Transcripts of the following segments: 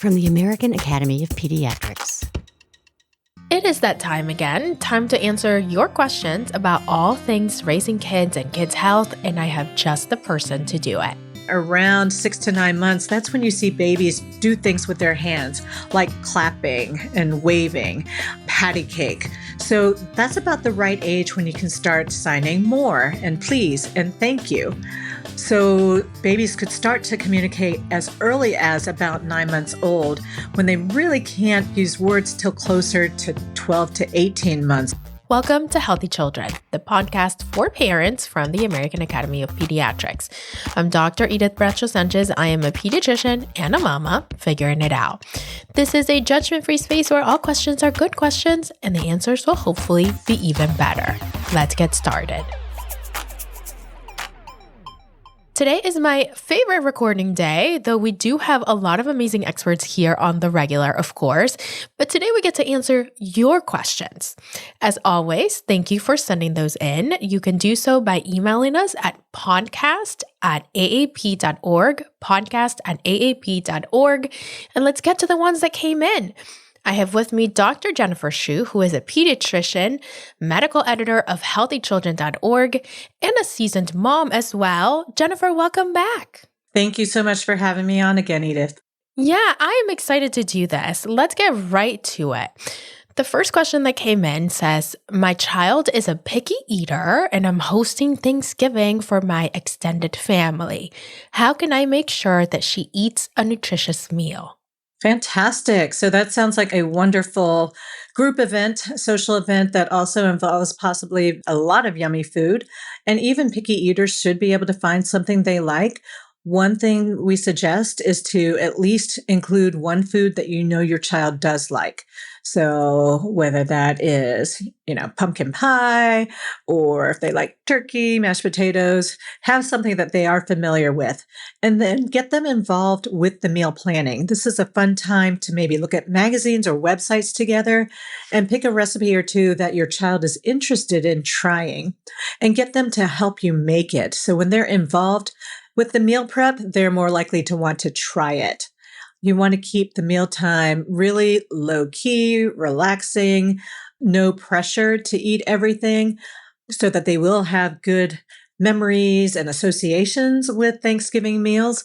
from the American Academy of Pediatrics. It is that time again, time to answer your questions about all things raising kids and kids' health, and I have just the person to do it. Around 6 to 9 months, that's when you see babies do things with their hands, like clapping and waving, patty cake. So that's about the right age when you can start signing more and please and thank you. So babies could start to communicate as early as about 9 months old, when they really can't use words till closer to 12 to 18 months. Welcome to Healthy Children, the podcast for parents from the American Academy of Pediatrics. I'm Dr. Edith Bracho-Sanchez. I am a pediatrician and a mama figuring it out. This is a judgment-free space where all questions are good questions and the answers will hopefully be even better. Let's get started. Today is my favorite recording day, though we do have a lot of amazing experts here on the regular, of course. But today we get to answer your questions. As always, thank you for sending those in. You can do so by emailing us at podcast@aap.org, podcast@aap.org. And let's get to the ones that came in. I have with me Dr. Jennifer Shu, who is a pediatrician, medical editor of healthychildren.org, and a seasoned mom as well. Jennifer, welcome back. Thank you so much for having me on again, Edith. Yeah, I am excited to do this. Let's get right to it. The first question that came in says, my child is a picky eater and I'm hosting Thanksgiving for my extended family. How can I make sure that she eats a nutritious meal? Fantastic. So that sounds like a wonderful group event, social event that also involves possibly a lot of yummy food. And even picky eaters should be able to find something they like. One thing we suggest is to at least include one food that you know your child does like. So whether that is, pumpkin pie, or if they like turkey, mashed potatoes, have something that they are familiar with, and then get them involved with the meal planning. This is a fun time to maybe look at magazines or websites together and pick a recipe or two that your child is interested in trying and get them to help you make it. So when they're involved with the meal prep, they're more likely to want to try it. You want to keep the mealtime really low key, relaxing, no pressure to eat everything so that they will have good memories and associations with Thanksgiving meals.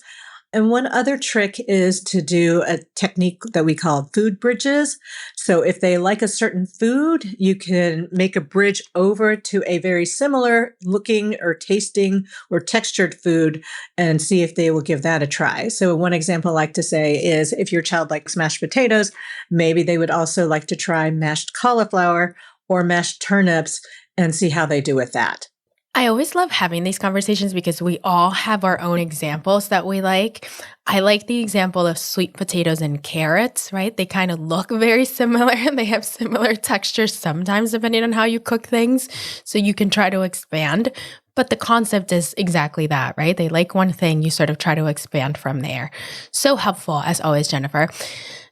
And one other trick is to do a technique that we call food bridges. So if they like a certain food, you can make a bridge over to a very similar looking or tasting or textured food and see if they will give that a try. So one example I like to say is if your child likes mashed potatoes, maybe they would also like to try mashed cauliflower or mashed turnips and see how they do with that. I always love having these conversations because we all have our own examples that we like. I like the example of sweet potatoes and carrots, right? They kind of look very similar and they have similar textures sometimes depending on how you cook things. So you can try to expand. But the concept is exactly that, right? They like one thing, you sort of try to expand from there. So helpful as always, Jennifer.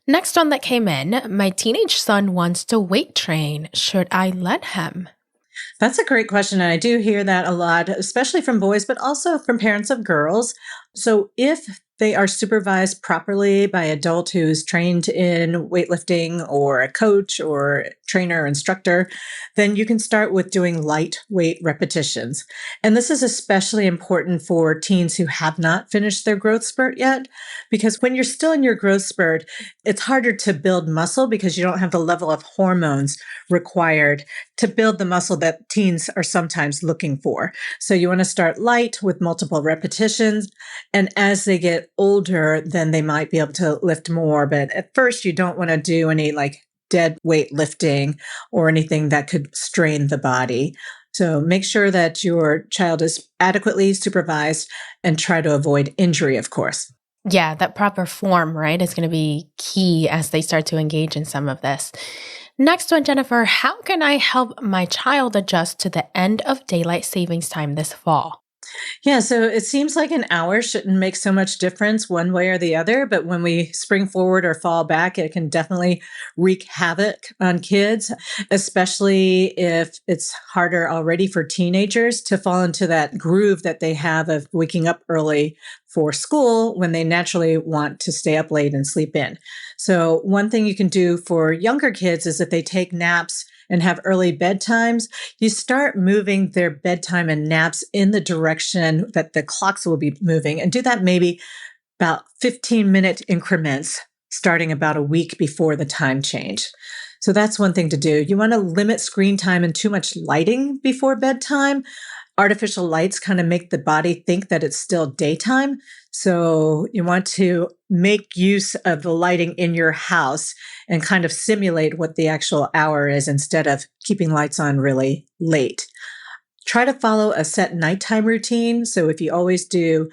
Next one that came in, my teenage son wants to weight train. Should I let him? That's a great question. And I do hear that a lot, especially from boys, but also from parents of girls. So if they are supervised properly by an adult who's trained in weightlifting or a coach or trainer or instructor, then you can start with doing lightweight repetitions. And this is especially important for teens who have not finished their growth spurt yet, because when you're still in your growth spurt, it's harder to build muscle because you don't have the level of hormones required to build the muscle that teens are sometimes looking for. So you want to start light with multiple repetitions. And as they get older, then they might be able to lift more. But at first, you don't want to do any dead weight lifting or anything that could strain the body. So make sure that your child is adequately supervised and try to avoid injury, of course. Yeah, that proper form, right, is going to be key as they start to engage in some of this. Next one, Jennifer, how can I help my child adjust to the end of daylight savings time this fall? Yeah, so it seems like an hour shouldn't make so much difference one way or the other, but when we spring forward or fall back, it can definitely wreak havoc on kids, especially if it's harder already for teenagers to fall into that groove that they have of waking up early for school when they naturally want to stay up late and sleep in. So, one thing you can do for younger kids is if they take naps and have early bedtimes, you start moving their bedtime and naps in the direction that the clocks will be moving, and do that maybe about 15-minute increments starting about a week before the time change. So that's one thing to do. You want to limit screen time and too much lighting before bedtime. Artificial lights kind of make the body think that it's still daytime. So you want to make use of the lighting in your house and kind of simulate what the actual hour is instead of keeping lights on really late. Try to follow a set nighttime routine. So if you always do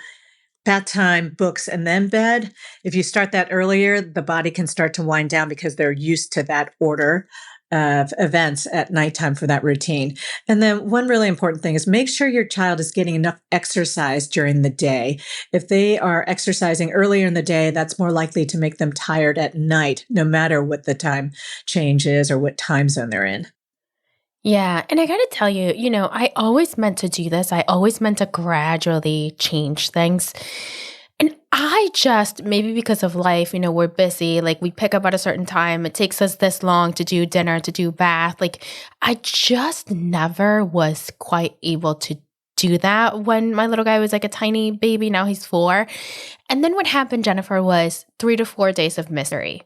bath time, books, and then bed, if you start that earlier, the body can start to wind down because they're used to that order of events at nighttime for that routine. And then one really important thing is make sure your child is getting enough exercise during the day. If they are exercising earlier in the day, that's more likely to make them tired at night, no matter what the time change is or what time zone they're in. Yeah. And I got to tell you, I always meant to do this. I always meant to gradually change things. And I just, maybe because of life, we're busy, like we pick up at a certain time. It takes us this long to do dinner, to do bath. Like I just never was quite able to do that when my little guy was like a tiny baby. Now he's 4. And then what happened, Jennifer, was 3 to 4 days of misery.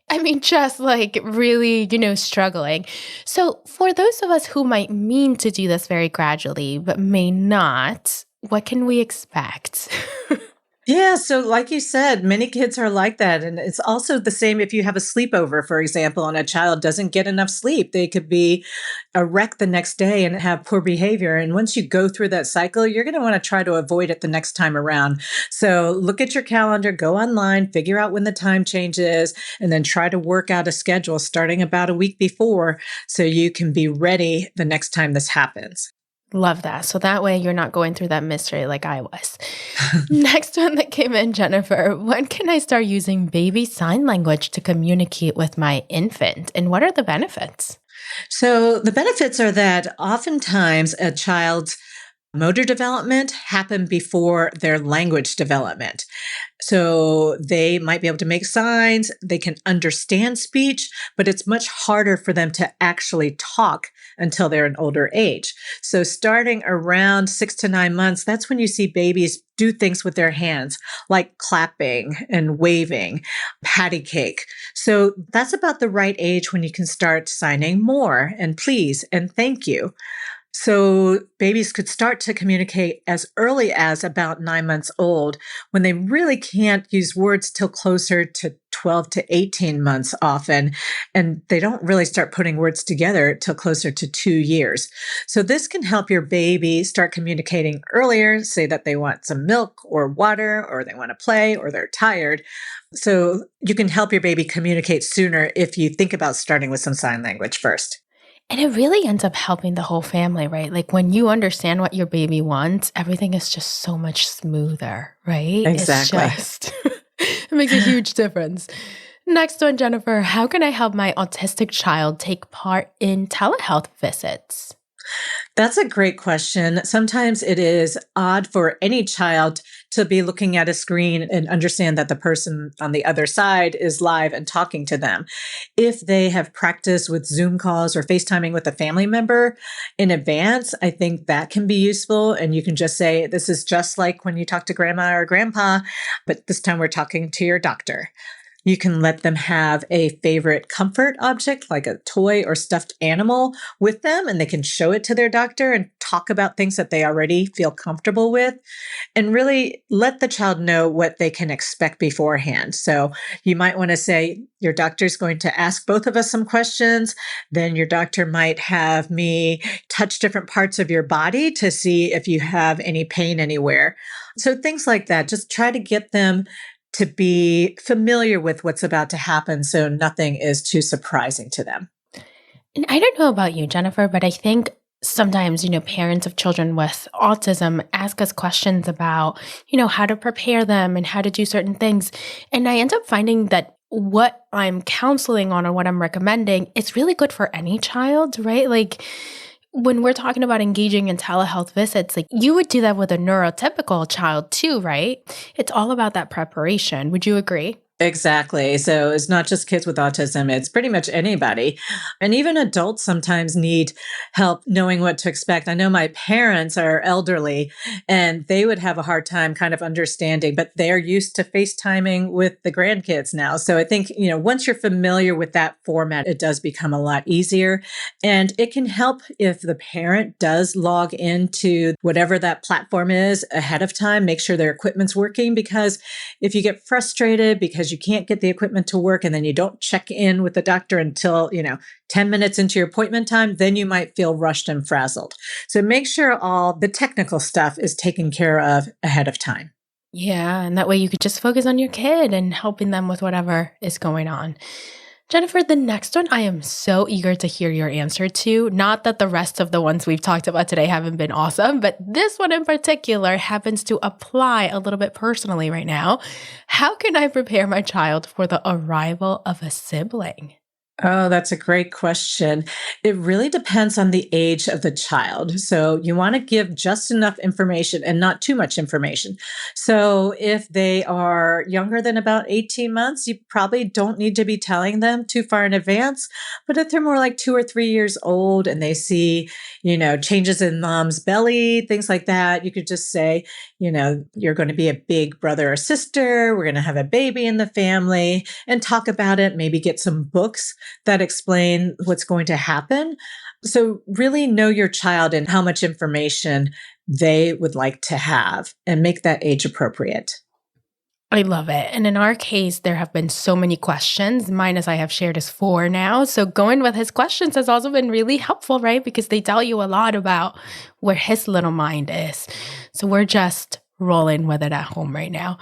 I mean, just like really, struggling. So for those of us who might mean to do this very gradually, but may not, what can we expect? Yeah, so like you said, many kids are like that. And it's also the same if you have a sleepover, for example, and a child doesn't get enough sleep. They could be a wreck the next day and have poor behavior. And once you go through that cycle, you're going to want to try to avoid it the next time around. So look at your calendar, go online, figure out when the time change is, and then try to work out a schedule starting about a week before so you can be ready the next time this happens. Love that. So that way you're not going through that mystery like I was. Next one that came in, Jennifer. When can I start using baby sign language to communicate with my infant? And what are the benefits? So the benefits are that oftentimes a child's motor development happen before their language development. So they might be able to make signs, they can understand speech, but it's much harder for them to actually talk until they're an older age. So starting around 6 to 9 months, that's when you see babies do things with their hands, like clapping and waving, patty cake. So that's about the right age when you can start signing more and please and thank you. So babies could start to communicate as early as about 9 months old when they really can't use words till closer to 12 to 18 months often. And they don't really start putting words together till closer to 2 years. So this can help your baby start communicating earlier, say that they want some milk or water, or they want to play, or they're tired. So you can help your baby communicate sooner if you think about starting with some sign language first. And it really ends up helping the whole family, right? Like when you understand what your baby wants, everything is just so much smoother, right? Exactly. It's just, it makes a huge difference. Next one, Jennifer, how can I help my autistic child take part in telehealth visits? That's a great question. Sometimes it is odd for any child to be looking at a screen and understand that the person on the other side is live and talking to them. If they have practiced with Zoom calls or FaceTiming with a family member in advance, I think that can be useful. And you can just say, this is just like when you talk to grandma or grandpa, but this time we're talking to your doctor. You can let them have a favorite comfort object, like a toy or stuffed animal with them, and they can show it to their doctor and talk about things that they already feel comfortable with, and really let the child know what they can expect beforehand. So you might want to say, your doctor's going to ask both of us some questions. Then your doctor might have me touch different parts of your body to see if you have any pain anywhere. So things like that, just try to get them to be familiar with what's about to happen so nothing is too surprising to them. And I don't know about you, Jennifer, but I think sometimes, parents of children with autism ask us questions about, how to prepare them and how to do certain things. And I end up finding that what I'm counseling on or what I'm recommending, it's really good for any child, right? Like when we're talking about engaging in telehealth visits, like you would do that with a neurotypical child too, right? It's all about that preparation. Would you agree? Exactly. So it's not just kids with autism, it's pretty much anybody. And even adults sometimes need help knowing what to expect. I know my parents are elderly and they would have a hard time kind of understanding, but they're used to FaceTiming with the grandkids now. So I think, once you're familiar with that format, it does become a lot easier. And it can help if the parent does log into whatever that platform is ahead of time, make sure their equipment's working, because if you get frustrated because you can't get the equipment to work and then you don't check in with the doctor until, 10 minutes into your appointment time, then you might feel rushed and frazzled. So make sure all the technical stuff is taken care of ahead of time. Yeah, and that way you could just focus on your kid and helping them with whatever is going on. Jennifer, the next one I am so eager to hear your answer to. Not that the rest of the ones we've talked about today haven't been awesome, but this one in particular happens to apply a little bit personally right now. How can I prepare my child for the arrival of a sibling? Oh, that's a great question. It really depends on the age of the child. So you want to give just enough information and not too much information. So if they are younger than about 18 months, you probably don't need to be telling them too far in advance. But if they're more like 2 or 3 years old and they see, changes in mom's belly, things like that, you could just say, you're going to be a big brother or sister. We're going to have a baby in the family and talk about it. Maybe get some books that explain what's going to happen. So really know your child and how much information they would like to have and make that age appropriate. I love it. And in our case, there have been so many questions. Mine, as I have shared, is 4 now. So going with his questions has also been really helpful, right? Because they tell you a lot about where his little mind is. So we're just rolling with it at home right now.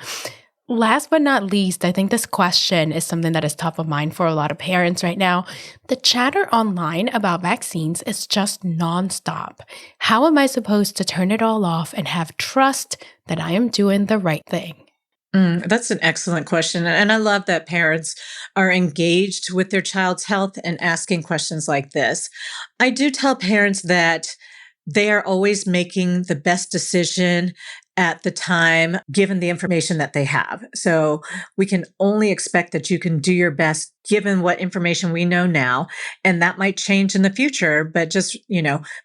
Last but not least, I think this question is something that is top of mind for a lot of parents right now. The chatter online about vaccines is just nonstop. How am I supposed to turn it all off and have trust that I am doing the right thing? That's an excellent question. And I love that parents are engaged with their child's health and asking questions like this. I do tell parents that they are always making the best decision at the time, given the information that they have. So we can only expect that you can do your best given what information we know now. And that might change in the future, but just,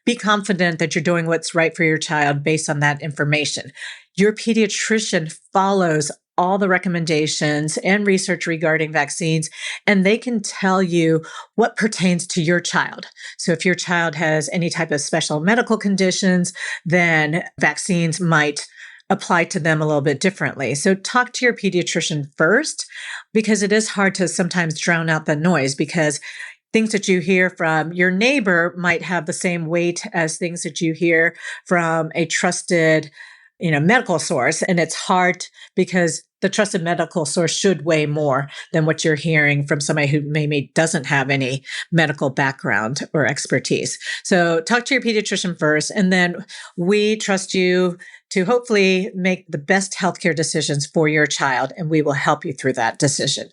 be confident that you're doing what's right for your child based on that information. Your pediatrician follows all the recommendations and research regarding vaccines, and they can tell you what pertains to your child. So if your child has any type of special medical conditions, then vaccines might apply to them a little bit differently. So talk to your pediatrician first, because it is hard to sometimes drown out the noise, because things that you hear from your neighbor might have the same weight as things that you hear from a trusted medical source. And it's hard because the trusted medical source should weigh more than what you're hearing from somebody who maybe doesn't have any medical background or expertise. So talk to your pediatrician first, and then we trust you to hopefully make the best healthcare decisions for your child, and we will help you through that decision.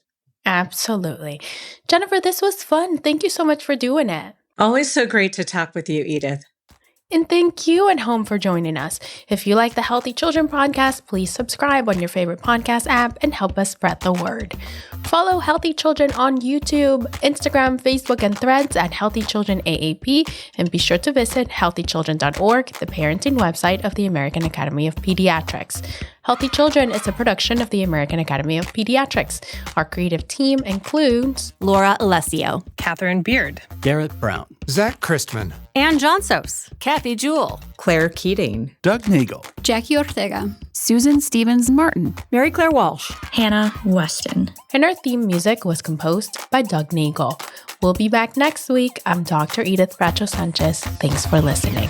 Absolutely. Jennifer, this was fun. Thank you so much for doing it. Always so great to talk with you, Edith. And thank you at home for joining us. If you like the Healthy Children podcast, please subscribe on your favorite podcast app and help us spread the word. Follow Healthy Children on YouTube, Instagram, Facebook, and Threads at Healthy Children AAP, and be sure to visit healthychildren.org, the parenting website of the American Academy of Pediatrics. Healthy Children is a production of the American Academy of Pediatrics. Our creative team includes Laura Alessio, Catherine Beard, Garrett Brown, Zach Christman, Ann Johnsos, Kathy Jewell, Claire Keating, Doug Nagel, Jackie Ortega, Susan Stevens-Martin, Mary Claire Walsh, Hannah Weston. And our theme music was composed by Doug Nagel. We'll be back next week. I'm Dr. Edith Bracho-Sanchez. Thanks for listening.